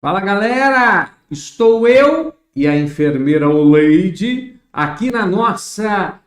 Fala galera, estou eu e a enfermeira Oleide aqui na nossa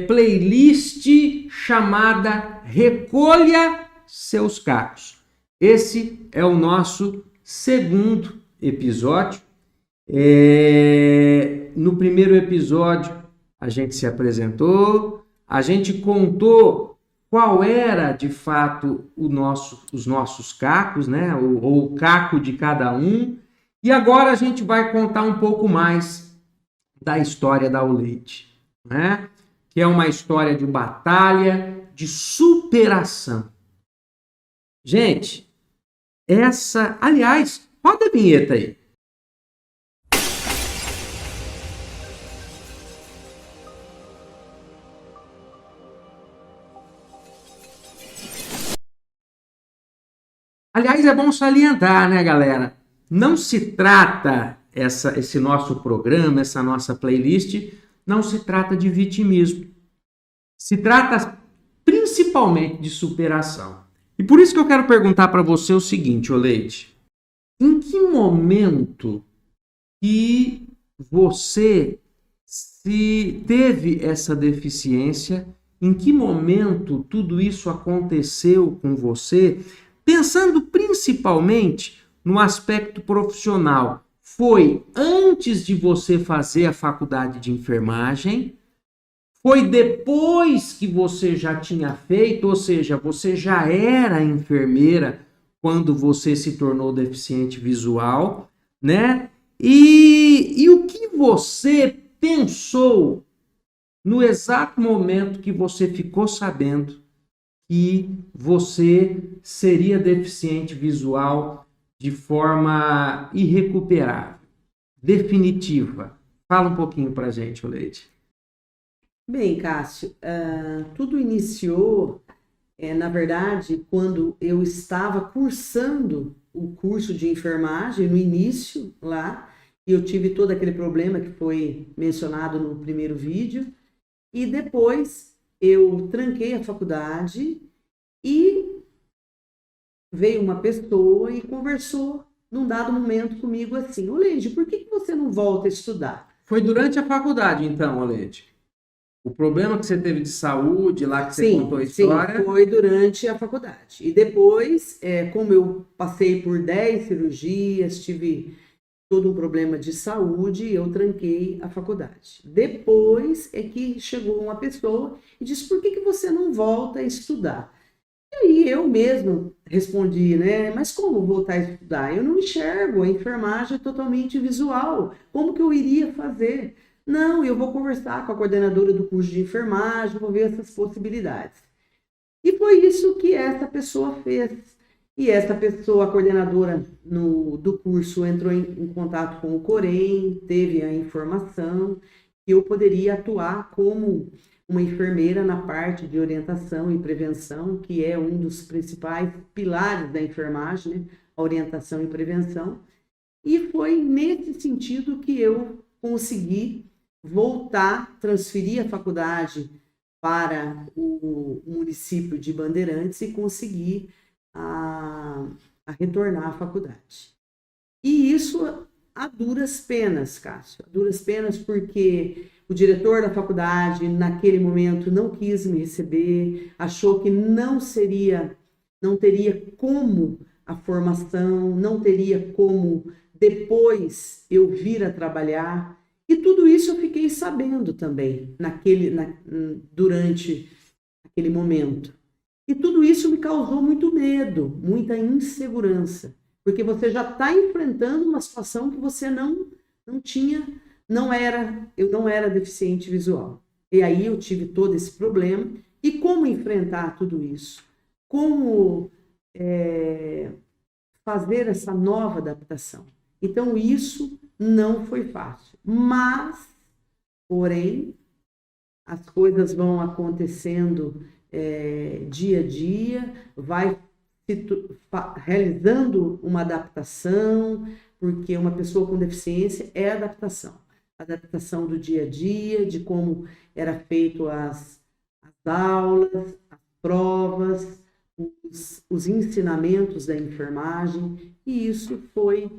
playlist chamada Recolha Seus Cacos. Esse é o nosso segundo episódio. No primeiro episódio a gente se apresentou, a gente contou qual era de fato os nossos cacos, né? Ou o caco de cada um. E agora a gente vai contar um pouco mais da história da Oleide, né? Que é uma história de batalha, de superação. Gente, aliás, roda a vinheta aí. Aliás, é bom salientar, né, galera? Não se trata, esse nosso programa, essa nossa playlist, não se trata de vitimismo. Se trata principalmente de superação. E por isso que eu quero perguntar para você o seguinte, Oleide. Em que momento que você se teve essa deficiência? Em que momento tudo isso aconteceu com você? Pensando principalmente no aspecto profissional, foi antes de você fazer a faculdade de enfermagem? Foi depois que você já tinha feito, ou seja, você já era enfermeira quando você se tornou deficiente visual, né? E o que você pensou no exato momento que você ficou sabendo que você seria deficiente visual de forma irrecuperável, definitiva? Fala um pouquinho pra gente, Oleide. Bem, Cássio, tudo iniciou, na verdade, quando eu estava cursando o curso de enfermagem, no início lá, e eu tive todo aquele problema que foi mencionado no primeiro vídeo, e depois eu tranquei a faculdade e veio uma pessoa e conversou num dado momento comigo assim: Oleide, por que você não volta a estudar? Foi durante a faculdade, então, Oleide? O problema que você teve de saúde lá que você contou a Sim, história? foi durante a faculdade. E depois, como eu passei por 10 cirurgias, tive todo um problema de saúde, eu tranquei a faculdade. Depois é que chegou uma pessoa e disse: por que você não volta a estudar? E aí eu mesmo respondi, né? Mas como voltar a estudar? Eu não enxergo, a enfermagem é totalmente visual. Como que eu iria fazer? Não, eu vou conversar com a coordenadora do curso de enfermagem, vou ver essas possibilidades. E foi isso que essa pessoa fez. E essa pessoa, a coordenadora do curso, entrou em contato com o Corém, teve a informação que eu poderia atuar como uma enfermeira na parte de orientação e prevenção, que é um dos principais pilares da enfermagem, né? A orientação e prevenção. E foi nesse sentido que eu consegui voltar, transferir a faculdade para o município de Bandeirantes e conseguir a retornar à faculdade. E isso a duras penas, Cássio, a duras penas, porque o diretor da faculdade, naquele momento, não quis me receber, achou que não teria como a formação, não teria como depois eu vir a trabalhar. E tudo isso eu fiquei sabendo também durante aquele momento. E tudo isso me causou muito medo, muita insegurança, porque você já está enfrentando uma situação que você não tinha, eu não era deficiente visual. E aí eu tive todo esse problema. E como enfrentar tudo isso? Como fazer essa nova adaptação? Então isso não foi fácil, mas, porém, as coisas vão acontecendo dia a dia, vai realizando uma adaptação, porque uma pessoa com deficiência é adaptação. Adaptação do dia a dia, de como era feito as aulas, as provas, os ensinamentos da enfermagem, e isso foi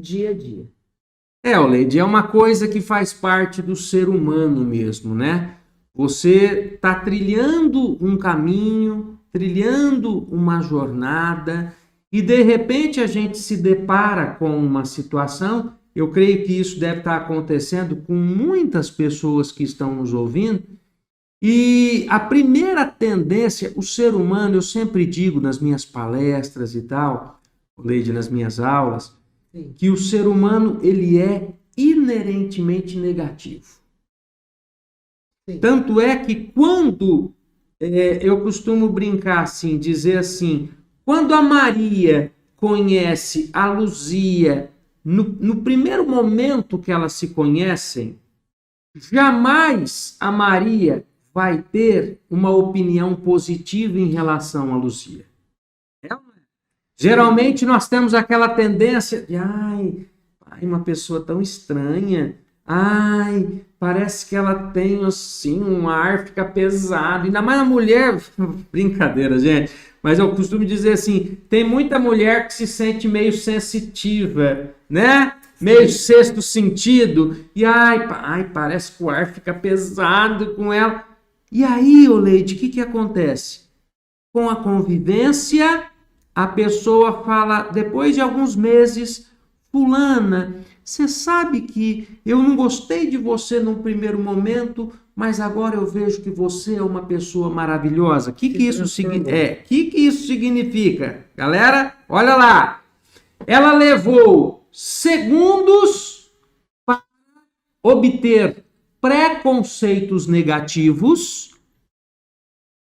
dia a dia. Oleide, é uma coisa que faz parte do ser humano mesmo, né? Você está trilhando um caminho, trilhando uma jornada, e de repente a gente se depara com uma situação. Eu creio que isso deve estar acontecendo com muitas pessoas que estão nos ouvindo. E a primeira tendência, o ser humano, eu sempre digo nas minhas palestras e tal, Oleide, nas minhas aulas, Sim. que o ser humano ele é inerentemente negativo. Sim. Tanto é que quando eu costumo brincar assim, dizer assim, quando a Maria conhece a Luzia, no primeiro momento que elas se conhecem, jamais a Maria vai ter uma opinião positiva em relação a Luzia. Geralmente nós temos aquela tendência de, ai, uma pessoa tão estranha, ai, parece que ela tem assim um ar, fica pesado, ainda mais a mulher, brincadeira, gente, mas eu costumo dizer assim, tem muita mulher que se sente meio sensitiva, né? Meio sexto sentido, e ai, parece que o ar fica pesado com ela. E aí, Oleide, o que acontece? Com a convivência, a pessoa fala, depois de alguns meses, fulana, você sabe que eu não gostei de você num primeiro momento, mas agora eu vejo que você é uma pessoa maravilhosa. O que isso significa? Galera, olha lá. Ela levou segundos para obter preconceitos negativos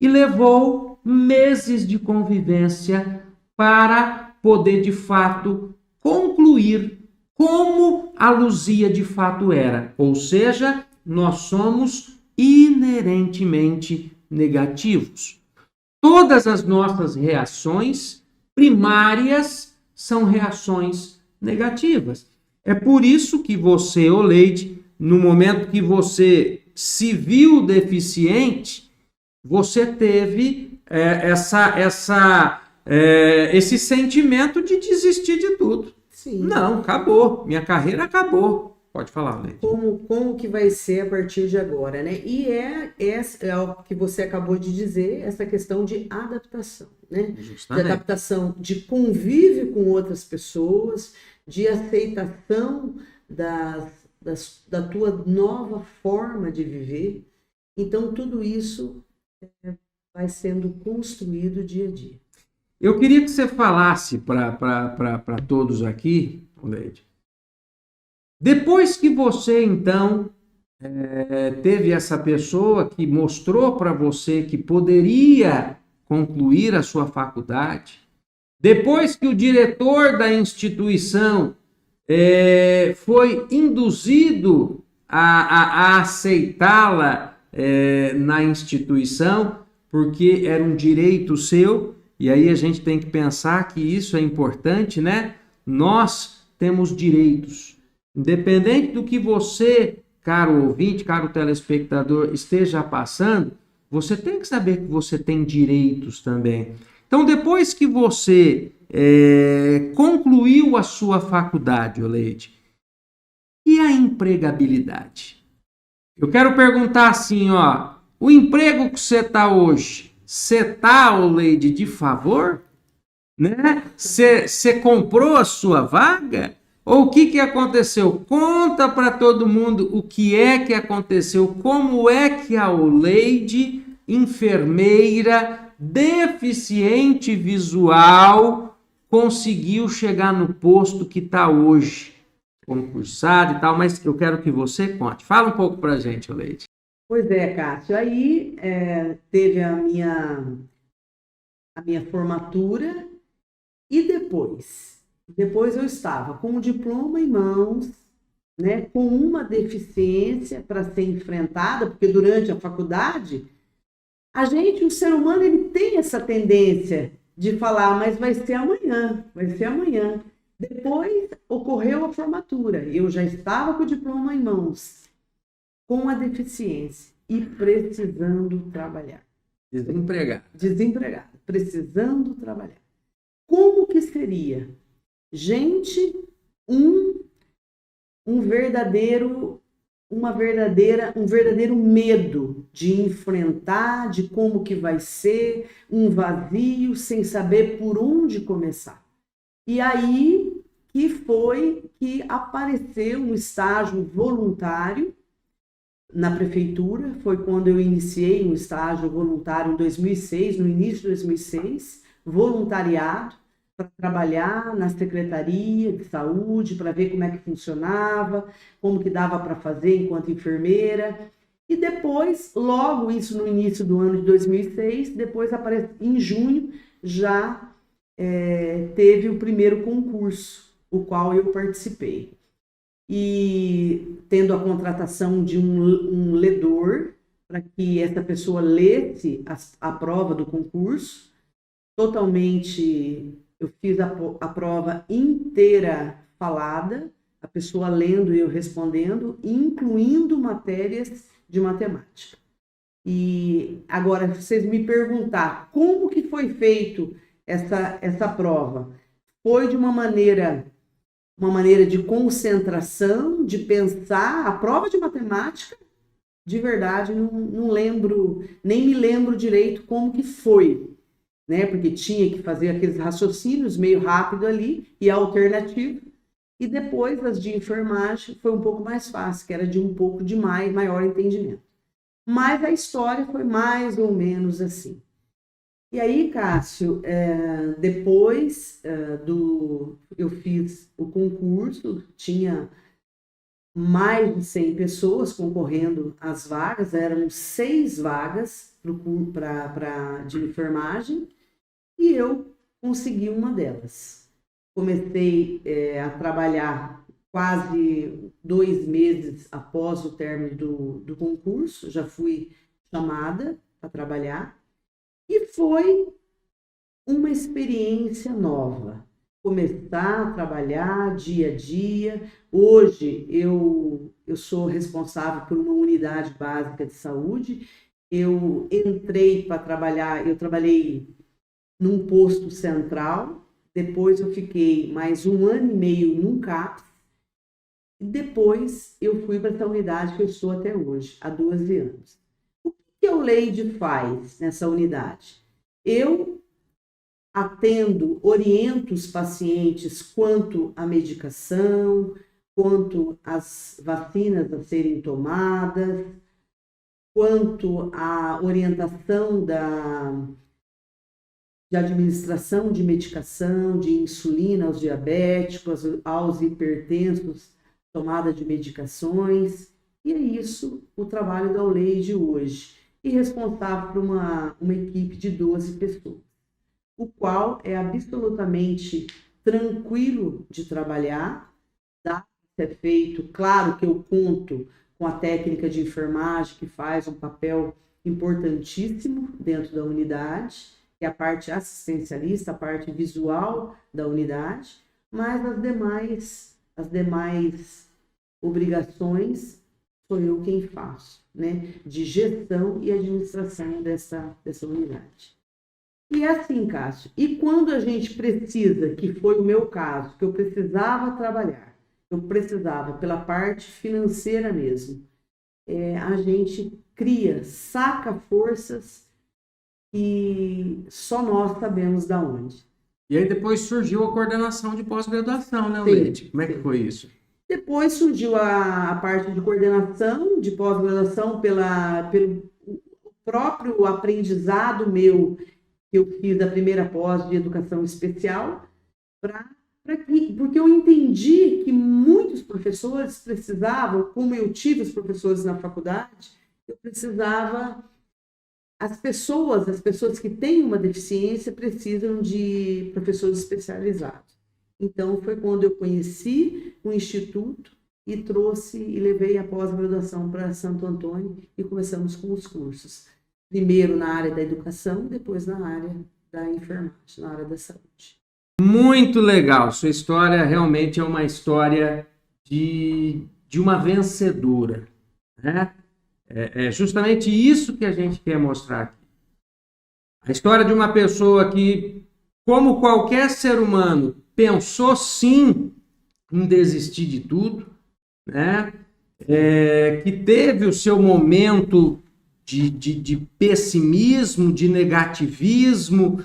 e levou meses de convivência para poder, de fato, concluir como a Luzia de fato era. Ou seja, nós somos inerentemente negativos. Todas as nossas reações primárias são reações negativas. É por isso que você, Oleide, no momento que você se viu deficiente, você teve esse sentimento de desistir de tudo. Sim. Não, acabou. Minha carreira acabou. Pode falar, Oleide. Como que vai ser a partir de agora, né? E é o que você acabou de dizer, essa questão de adaptação, né? Justamente. De adaptação, de convívio com outras pessoas, de aceitação da tua nova forma de viver. Então, tudo isso vai sendo construído dia a dia. Eu queria que você falasse para todos aqui, Oleide, depois que você, então, teve essa pessoa que mostrou para você que poderia concluir a sua faculdade, depois que o diretor da instituição foi induzido a aceitá-la na instituição, porque era um direito seu, e aí a gente tem que pensar que isso é importante, né? Nós temos direitos. Independente do que você, caro ouvinte, caro telespectador, esteja passando, você tem que saber que você tem direitos também. Então, depois que você concluiu a sua faculdade, Oleide, e a empregabilidade? Eu quero perguntar assim, ó, o emprego que você está hoje, você está, Oleide, de favor? Né? Você comprou a sua vaga? Ou o que aconteceu? Conta para todo mundo o que é que aconteceu, como é que a Oleide, enfermeira, deficiente visual, conseguiu chegar no posto que está hoje, concursado e tal, mas eu quero que você conte. Fala um pouco para a gente, Oleide. Pois é, Cássio, aí teve a minha formatura e depois eu estava com o diploma em mãos, né, com uma deficiência para ser enfrentada, porque durante a faculdade, o ser humano, ele tem essa tendência de falar, mas vai ser amanhã. Depois ocorreu a formatura, eu já estava com o diploma em mãos, com a deficiência e precisando trabalhar. Desempregado, precisando trabalhar. Como que seria? Gente, um um verdadeiro medo de enfrentar, de como que vai ser, um vazio, sem saber por onde começar. E aí que foi que apareceu um estágio voluntário na prefeitura, foi quando eu iniciei um estágio voluntário em 2006, no início de 2006, voluntariado, para trabalhar na Secretaria de Saúde, para ver como é que funcionava, como que dava para fazer enquanto enfermeira. E depois, logo isso no início do ano de 2006, depois aparece, em junho, já teve o primeiro concurso, o qual eu participei. E tendo a contratação de um ledor, para que essa pessoa lesse a prova do concurso, totalmente, eu fiz a prova inteira falada, a pessoa lendo e eu respondendo, incluindo matérias de matemática. E agora, vocês me perguntar como que foi feito essa prova, foi de uma maneira de concentração, de pensar. A prova de matemática, de verdade, não lembro, nem me lembro direito como que foi, né? Porque tinha que fazer aqueles raciocínios meio rápido ali e alternativo. E depois as de enfermagem foi um pouco mais fácil, que era de um pouco de maior entendimento. Mas a história foi mais ou menos assim. E aí, Cássio, depois eu fiz o concurso, tinha mais de 100 pessoas concorrendo às vagas, eram 6 vagas de enfermagem, e eu consegui uma delas. Comecei a trabalhar quase 2 meses após o término do concurso, já fui chamada para trabalhar, e foi uma experiência nova. Começar a trabalhar dia a dia. Hoje eu sou responsável por uma unidade básica de saúde. Eu entrei para trabalhar, eu trabalhei num posto central, depois eu fiquei mais 1 ano e meio num CAPS, e depois eu fui para essa unidade que eu estou até hoje, há 12 anos. O que a Leide faz nessa unidade? Eu atendo, oriento os pacientes quanto à medicação, quanto às vacinas a serem tomadas, quanto à orientação de administração de medicação, de insulina aos diabéticos, aos hipertensos, tomada de medicações. E é isso o trabalho da Leide hoje. E responsável por uma equipe de 12 pessoas, o qual é absolutamente tranquilo de trabalhar, dá para ser feito. Claro que eu conto com a técnica de enfermagem, que faz um papel importantíssimo dentro da unidade, que é a parte assistencialista, a parte visual da unidade, mas as demais obrigações sou eu quem faço, né? De gestão e administração dessa unidade. E é assim, Cássio, e quando a gente precisa, que foi o meu caso, que eu precisava trabalhar, eu precisava pela parte financeira mesmo, a gente cria, saca forças e só nós sabemos de onde. E aí depois surgiu a coordenação de pós-graduação, né, Leide? Como é que foi isso? Depois surgiu a parte de coordenação de pós-graduação pelo próprio aprendizado meu, que eu fiz a primeira pós de educação especial, porque eu entendi que muitos professores precisavam, como eu tive os professores na faculdade, eu precisava, as pessoas que têm uma deficiência precisam de professores especializados. Então foi quando eu conheci o Instituto e trouxe e levei a pós-graduação para Santo Antônio e começamos com os cursos. Primeiro na área da educação, depois na área da enfermagem, na área da saúde. Muito legal. Sua história realmente é uma história de uma vencedora, né? É justamente isso que a gente quer mostrar aqui. A história de uma pessoa que, como qualquer ser humano, pensou sim em desistir de tudo, né? Que teve o seu momento de pessimismo, de negativismo,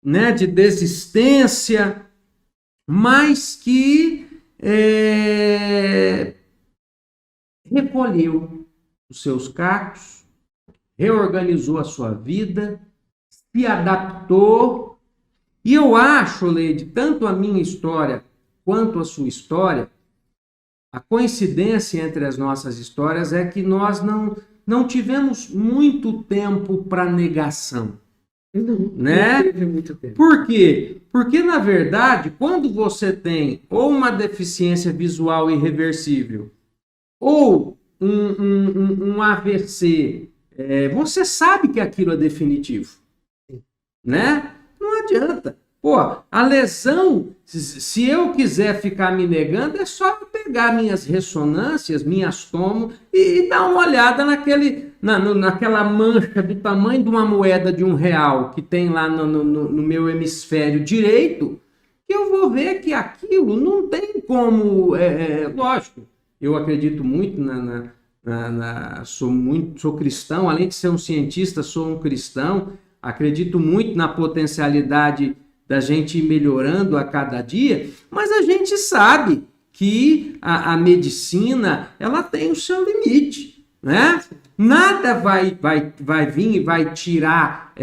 né? De desistência, mas que recolheu os seus cacos, reorganizou a sua vida, se adaptou. E eu acho, Leide, tanto a minha história quanto a sua história, a coincidência entre as nossas histórias é que nós não tivemos muito tempo para negação. Né? Não teve muito tempo. Por quê? Porque, na verdade, quando você tem ou uma deficiência visual irreversível ou um AVC, você sabe que aquilo é definitivo, né? Não adianta. Pô, a lesão, se eu quiser ficar me negando, é só eu pegar minhas ressonâncias, minhas tomos e dar uma olhada naquela mancha do tamanho de uma moeda de R$1 que tem lá no meu hemisfério direito, que eu vou ver que aquilo não tem como... lógico, eu acredito muito sou cristão, além de ser um cientista, sou um cristão, acredito muito na potencialidade da gente ir melhorando a cada dia, mas a gente sabe que a medicina ela tem o seu limite, né? Nada vai vir e vai tirar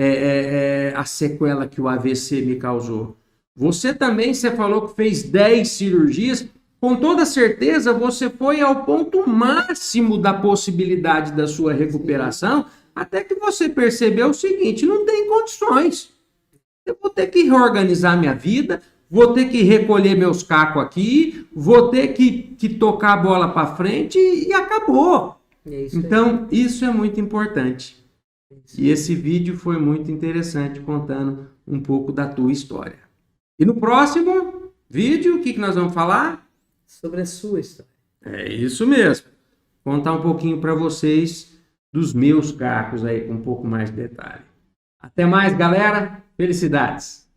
a sequela que o AVC me causou. Você também, você falou que fez 10 cirurgias, com toda certeza você foi ao ponto máximo da possibilidade da sua recuperação, até que você percebeu o seguinte, não tem condições. Eu vou ter que reorganizar minha vida, vou ter que recolher meus cacos aqui, vou ter que tocar a bola para frente e acabou. Então, isso é muito importante. E esse vídeo foi muito interessante, contando um pouco da tua história. E no próximo vídeo, o que nós vamos falar? Sobre a sua história. É isso mesmo. Contar um pouquinho para vocês dos meus cacos aí, com um pouco mais de detalhe. Até mais, galera. Felicidades!